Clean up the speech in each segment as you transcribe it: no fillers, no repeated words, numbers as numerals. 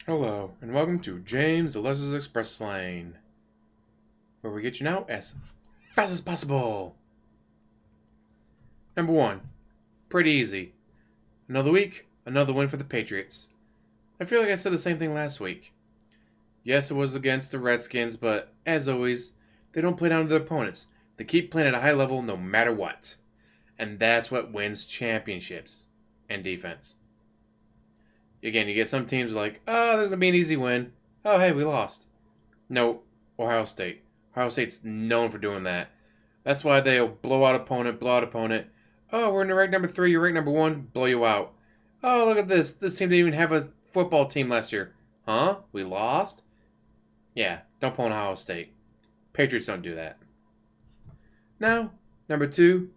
Hello, and welcome to James the Lessons Express Lane, where we get you now as fast as possible. Number 1. Pretty easy. Another week, another win for the Patriots. I feel like I said the same thing last week. Yes, it was against the Redskins, but as always, they don't play down to their opponents. They keep playing at a high level no matter what. And that's what wins championships and defense. Again, you get some teams like, oh, there's going to be an easy win. Oh, hey, we lost. No, Ohio State. Ohio State's known for doing that. That's why they'll blow out opponent. Oh, we're in the rank number 3, you're ranked number 1, blow you out. Oh, look at this. This team didn't even have a football team last year. Huh? We lost? Yeah, don't pull an Ohio State. Patriots don't do that. Now, number 2,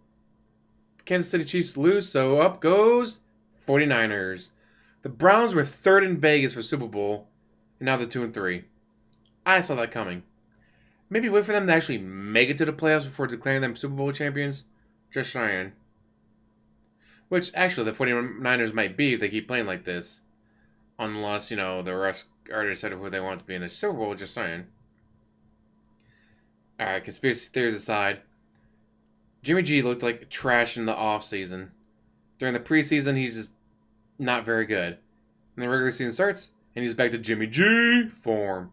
Kansas City Chiefs lose, so up goes 49ers. The Browns were 3rd in Vegas for Super Bowl, and now they're 2-3. I saw that coming. Maybe wait for them to actually make it to the playoffs before declaring them Super Bowl champions. Just saying. Which, actually, the 49ers might be if they keep playing like this. Unless, the rest already decided who they want to be in the Super Bowl. Just saying. Alright, conspiracy theories aside. Jimmy G looked like trash in the offseason. During the preseason, he's just not very good. And the regular season starts, and he's back to Jimmy G form.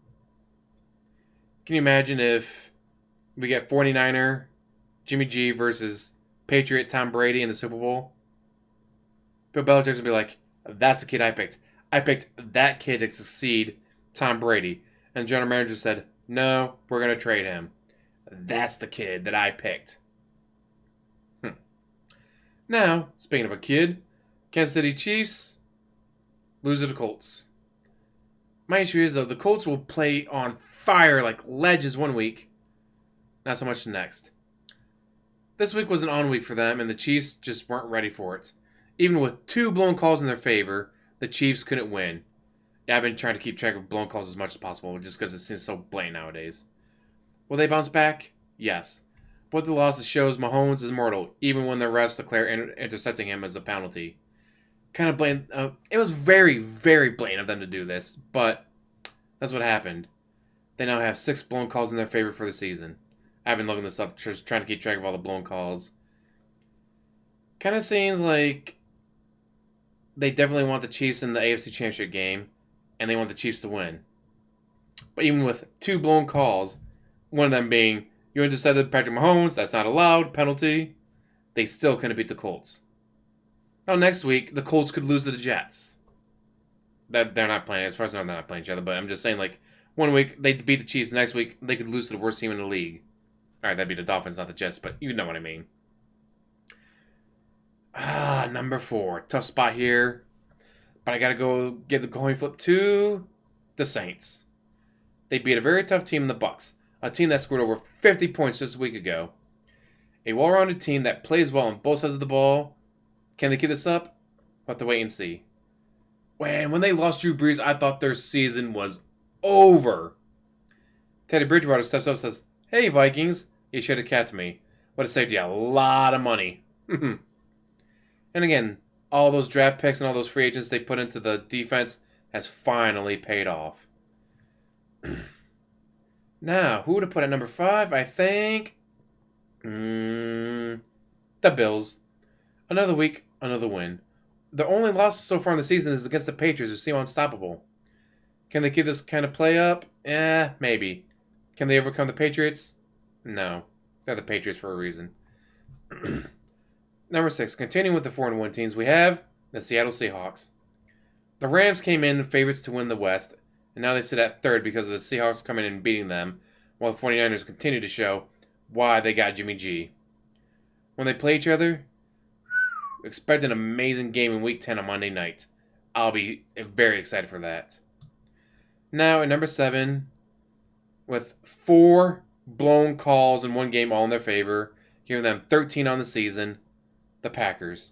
Can you imagine if we get 49er Jimmy G versus Patriot Tom Brady in the Super Bowl? Bill Belichick's going to be like, that's the kid I picked. I picked that kid to succeed Tom Brady. And the general manager said, no, we're going to trade him. That's the kid that I picked. Now, speaking of a kid, Kansas City Chiefs lose to the Colts. My issue is, though, the Colts will play on fire like ledges one week, not so much the next. This week was an on week for them, and the Chiefs just weren't ready for it. Even with 2 blown calls in their favor, the Chiefs couldn't win. Yeah, I've been trying to keep track of blown calls as much as possible, just because it seems so blatant nowadays. Will they bounce back? Yes. But the loss shows Mahomes is mortal, even when the refs declare intercepting him as a penalty. Kind of blatant. It was very, very blatant of them to do this, but that's what happened. They now have 6 blown calls in their favor for the season. I've been looking this up, just trying to keep track of all the blown calls. Kind of seems like they definitely want the Chiefs in the AFC Championship game, and they want the Chiefs to win. But even with 2 blown calls, one of them being, you intercepted Patrick Mahomes, that's not allowed, penalty, they still couldn't beat the Colts. Now next week, the Colts could lose to the Jets. That they're not playing, as far as I know, they're not playing each other, but I'm just saying, like, one week they beat the Chiefs, next week they could lose to the worst team in the league. Alright, that'd be the Dolphins, not the Jets, but you know what I mean. Number 4. Tough spot here. But I gotta go give the coin flip to the Saints. They beat a very tough team in the Bucks, a team that scored over 50 points just a week ago. A well-rounded team that plays well on both sides of the ball. Can they keep this up? We'll have to wait and see. When they lost Drew Brees, I thought their season was over. Teddy Bridgewater steps up and says, hey, Vikings, you should have kept me. Would have saved you a lot of money. And again, all those draft picks and all those free agents they put into the defense has finally paid off. Now, who would have put at number 5? I think the Bills. Another week, another win. The only loss so far in the season is against the Patriots, who seem unstoppable. Can they keep this kind of play up? Maybe. Can they overcome the Patriots? No. They're the Patriots for a reason. Number 6. Continuing with the 4-1 teams, we have the Seattle Seahawks. The Rams came in favorites to win the West, and now they sit at 3rd because of the Seahawks coming in and beating them, while the 49ers continue to show why they got Jimmy G. When they play each other, expect an amazing game in Week 10 on Monday night. I'll be very excited for that. Now, at number 7, with 4 blown calls in one game all in their favor, giving them 13 on the season, the Packers.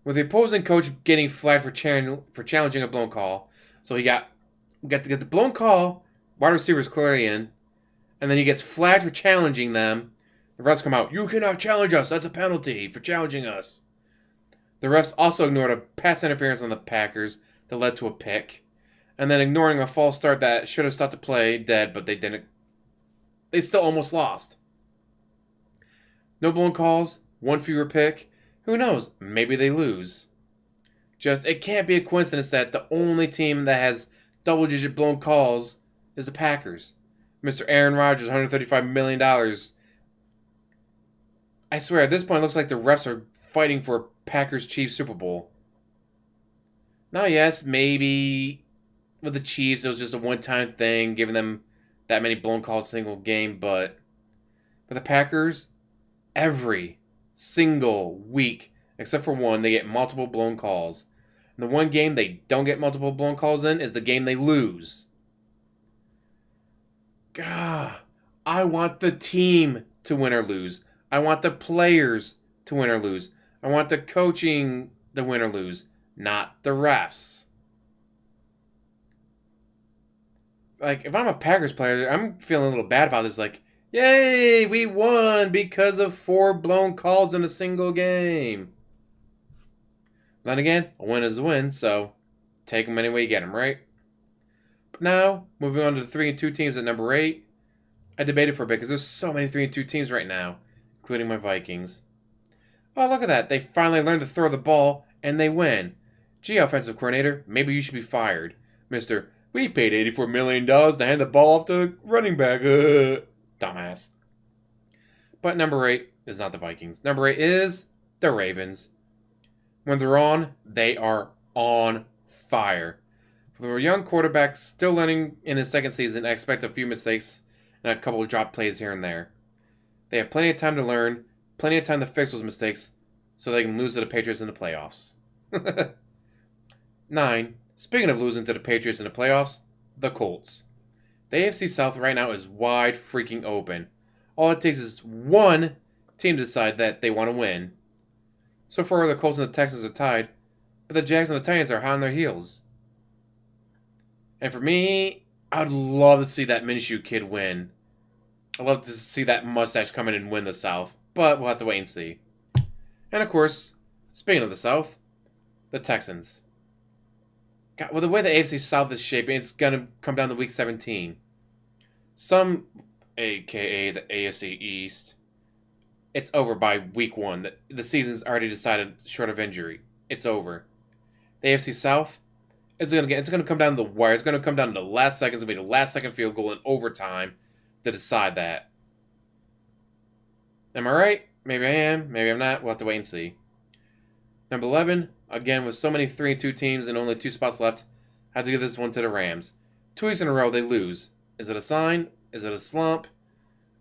With the opposing coach getting flagged for challenging a blown call, so we got to get the blown call, wide receivers clearly in, and then he gets flagged for challenging them. The refs come out, you cannot challenge us, that's a penalty for challenging us. The refs also ignored a pass interference on the Packers that led to a pick. and then ignoring a false start that should have stopped the play dead, but they didn't. They still almost lost. No blown calls, one fewer pick. Who knows? Maybe they lose. Just, it can't be a coincidence that the only team that has double-digit blown calls is the Packers. Mr. Aaron Rodgers, $135 million. I swear, at this point, it looks like the refs are fighting for a Packers-Chiefs Super Bowl. Now, yes, maybe with the Chiefs, it was just a one-time thing, giving them that many blown calls single game, but for the Packers, every single week, except for one, they get multiple blown calls. And the one game they don't get multiple blown calls in is the game they lose. God, I want the team to win or lose. I want the players to win or lose. I want the coaching to win or lose, not the refs. Like, if I'm a Packers player, I'm feeling a little bad about this. Like, yay, we won because of 4 blown calls in a single game. Then again, a win is a win, so take them any way you get them, right? But now, moving on to the 3-2 teams at number 8. I debated for a bit because there's so many 3-2 teams right now, including my Vikings. Oh, look at that. They finally learned to throw the ball, and they win. Gee, offensive coordinator, maybe you should be fired. Mr. We paid $84 million to hand the ball off to running back. Dumbass. But number 8 is not the Vikings. Number 8 is the Ravens. When they're on, they are on fire. For a young quarterback still learning in his second season, I expect a few mistakes and a couple of drop plays here and there. They have plenty of time to learn, plenty of time to fix those mistakes, so they can lose to the Patriots in the playoffs. 9. Speaking of losing to the Patriots in the playoffs, the Colts. The AFC South right now is wide freaking open. All it takes is one team to decide that they want to win. So far, the Colts and the Texans are tied, but the Jags and the Titans are hot on their heels. And for me, I'd love to see that Minshew kid win. I'd love to see that mustache come in and win the South, but we'll have to wait and see. And of course, speaking of the South, the Texans. God, well, the way the AFC South is shaping, it's going to come down to Week 17. Some, a.k.a. the AFC East, it's over by Week 1. The season's already decided short of injury. It's over. The AFC South, it's going to come down to the wire. It's going to come down to the last seconds. It's going to be the last second field goal in overtime to decide that. Am I right? Maybe I am. Maybe I'm not. We'll have to wait and see. Number 11, again, with so many 3-2 teams and only 2 spots left, I have to give this one to the Rams. 2 weeks in a row, they lose. Is it a sign? Is it a slump?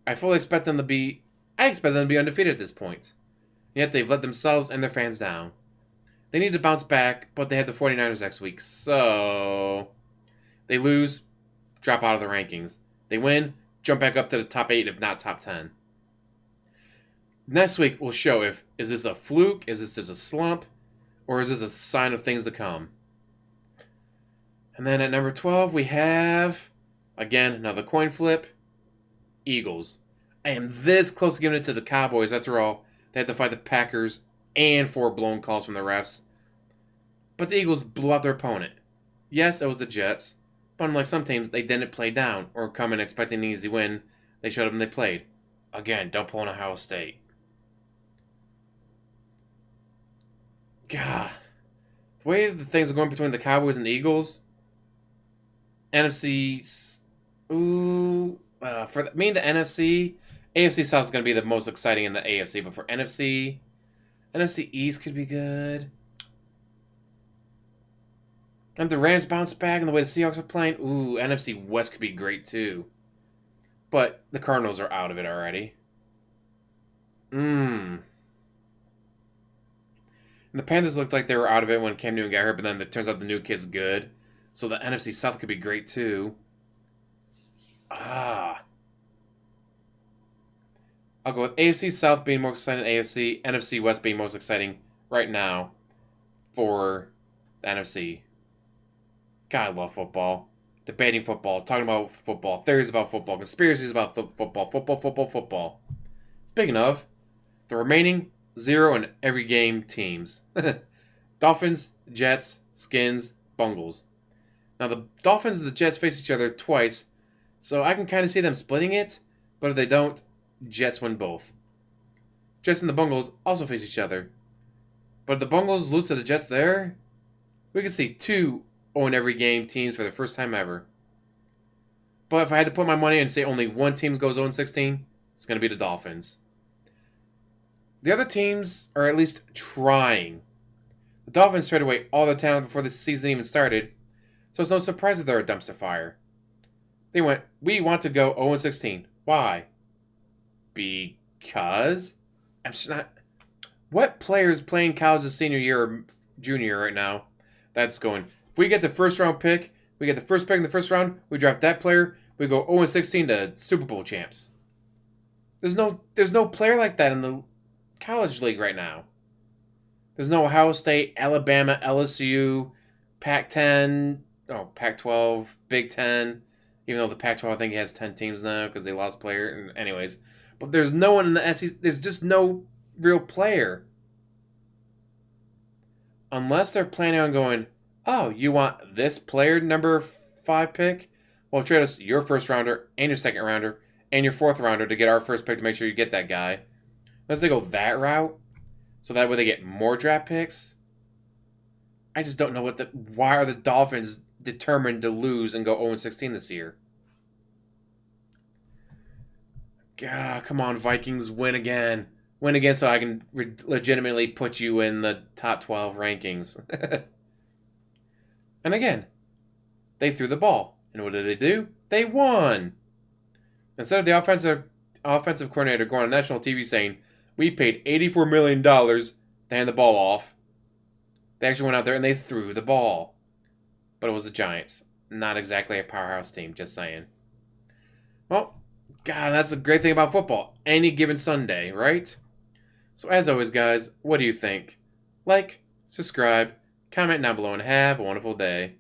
I expect them to be undefeated at this point. Yet they've let themselves and their fans down. They need to bounce back, but they have the 49ers next week. So they lose, drop out of the rankings. They win, jump back up to the top 8, if not top 10. Next week will show is this a fluke, is this just a slump, or is this a sign of things to come? And then at number 12, we have, again, another coin flip, Eagles. I am this close to giving it to the Cowboys. After all, they had to fight the Packers and 4 blown calls from the refs. But the Eagles blew out their opponent. Yes, it was the Jets, but unlike some teams, they didn't play down or come in expecting an easy win. They showed them they played. Again, don't pull an Ohio State. God, the way the things are going between the Cowboys and the Eagles, NFC, for me and the NFC, AFC South is going to be the most exciting in the AFC, but for NFC East could be good. And the Rams bounce back and the way the Seahawks are playing, NFC West could be great too. But the Cardinals are out of it already. And the Panthers looked like they were out of it when Cam Newton got hurt, but then it turns out the new kid's good. So the NFC South could be great too. I'll go with AFC South being more exciting than AFC, NFC West being most exciting right now for the NFC. God, I love football. Debating football, talking about football, theories about football, conspiracies about football. Speaking of, the remaining 0 in every game teams. Dolphins, Jets, Skins, Bungles. Now, the Dolphins and the Jets face each other twice, so I can kind of see them splitting it, but if they don't, Jets win both. Jets and the Bungles also face each other, but if the Bungles lose to the Jets there, we can see two own every game teams for the first time ever. But if I had to put my money and say only one team goes 0-16, it's going to be the Dolphins. The other teams are at least trying. The Dolphins traded away all their talent before the season even started, so it's no surprise that they're a dumpster fire. They went, we want to go 0-16. Why? Because? I'm just not... What player is playing college the senior year or junior year right now that's going, if we get the first round pick, we get the first pick in the first round, we draft that player, we go 0-16 to Super Bowl champs. There's no player like that in the college league right now. There's no Ohio State, Alabama, LSU, Pac-10, Pac-12, Big Ten. Even though the Pac-12 I think has 10 teams now because they lost player. Anyways, but there's no one in the SEC. There's just no real player. Unless they're planning on going, oh, you want this player number 5 pick? Well, trade us your first rounder and your second rounder and your fourth rounder to get our first pick to make sure you get that guy. Unless they go that route, so that way they get more draft picks. I just don't know why are the Dolphins determined to lose and go 0-16 this year. God, come on, Vikings, win again. Win again so I can legitimately put you in the top 12 rankings. And again, they threw the ball. And what did they do? They won. Instead of the offensive coordinator going on national TV saying, we paid $84 million to hand the ball off, they actually went out there and they threw the ball. But it was the Giants. Not exactly a powerhouse team, just saying. Well, God, that's the great thing about football. Any given Sunday, right? So as always, guys, what do you think? Like, subscribe, comment down below, and have a wonderful day.